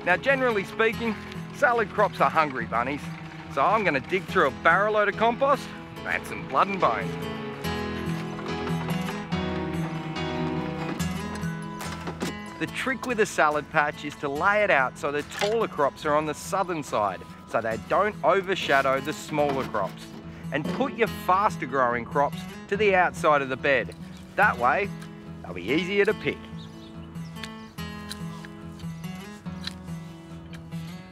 Now, generally speaking, salad crops are hungry bunnies, so I'm going to dig through a barrow load of compost and some blood and bone. The trick with a salad patch is to lay it out so the taller crops are on the southern side, so they don't overshadow the smaller crops. And put your faster growing crops to the outside of the bed. That way, they'll be easier to pick.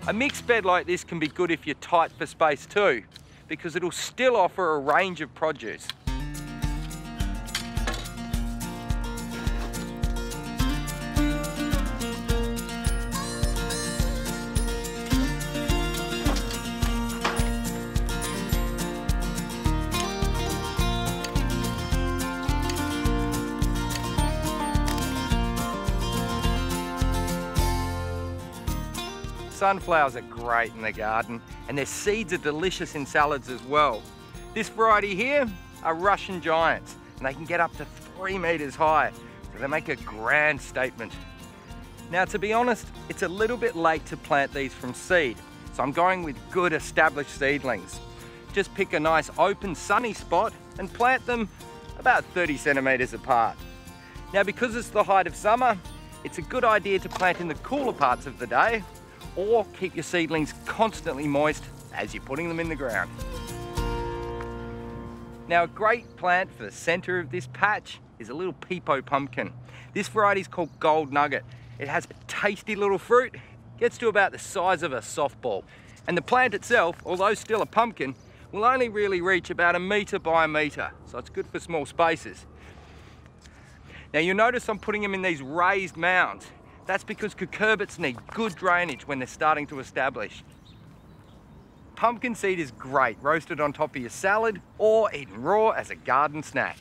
A mixed bed like this can be good if you're tight for space too, because it'll still offer a range of produce. Sunflowers are great in the garden, and their seeds are delicious in salads as well. This variety here are Russian giants, and they can get up to 3 meters high, so they make a grand statement. Now, to be honest, it's a little bit late to plant these from seed, so I'm going with good established seedlings. Just pick a nice open sunny spot and plant them about 30 centimeters apart. Now, because it's the height of summer, it's a good idea to plant in the cooler parts of the day, or keep your seedlings constantly moist as you're putting them in the ground. Now, a great plant for the center of this patch is a little peepo pumpkin. This variety is called Gold Nugget. It has a tasty little fruit, gets to about the size of a softball. And the plant itself, although still a pumpkin, will only really reach about 1 meter by 1 meter, so it's good for small spaces. Now, you'll notice I'm putting them in these raised mounds. That's because cucurbits need good drainage when they're starting to establish. Pumpkin seed is great roasted on top of your salad or eaten raw as a garden snack.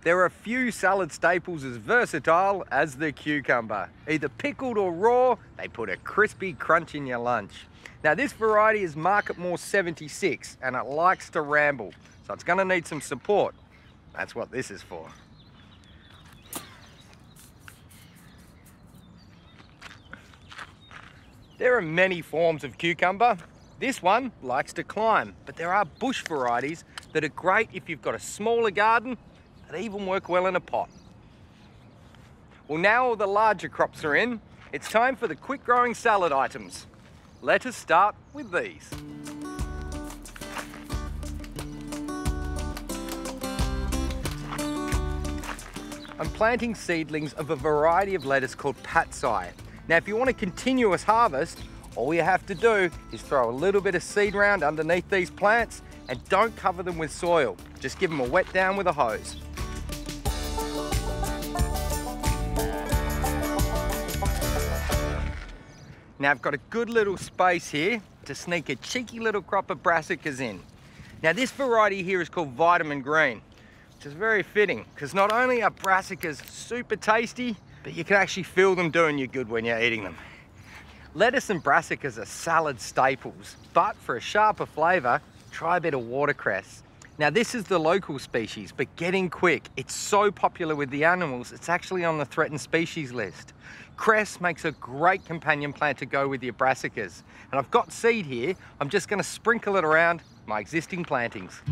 There are a few salad staples as versatile as the cucumber. Either pickled or raw, they put a crispy crunch in your lunch. Now, this variety is MARKETMORE76 and it likes to ramble, so it's going to need some support. That's what this is for. There are many forms of cucumber. This one likes to climb, but there are bush varieties that are great if you've got a smaller garden, that even work well in a pot. Well, now all the larger crops are in, it's time for the quick growing salad items. Let us start with these. I'm planting seedlings of a variety of lettuce called patsai. Now, if you want a continuous harvest, all you have to do is throw a little bit of seed round underneath these plants and don't cover them with soil. Just give them a wet down with a hose. Now, I've got a good little space here to sneak a cheeky little crop of brassicas in. Now, this variety here is called Vitamin Green, which is very fitting because not only are brassicas super tasty, but you can actually feel them doing you good when you're eating them. Lettuce and brassicas are salad staples, but for a sharper flavour, try a bit of watercress. Now, this is the local species, but getting quick. It's so popular with the animals, it's actually on the threatened species list. Cress makes a great companion plant to go with your brassicas. And I've got seed here, I'm just going to sprinkle it around my existing plantings.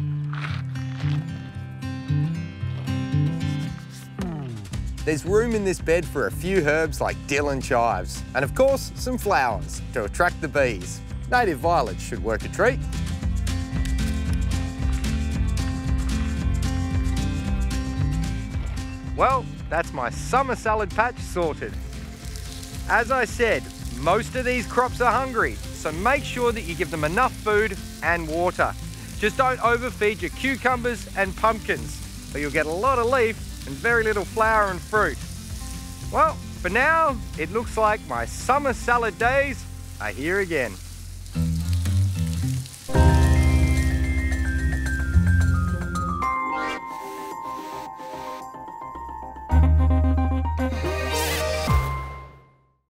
There's room in this bed for a few herbs like dill and chives, and of course some flowers to attract the bees. Native violets should work a treat. Well, that's my summer salad patch sorted. As I said, most of these crops are hungry, so make sure that you give them enough food and water. Just don't overfeed your cucumbers and pumpkins, or you'll get a lot of leaf and very little flower and fruit. Well, for now, it looks like my summer salad days are here again.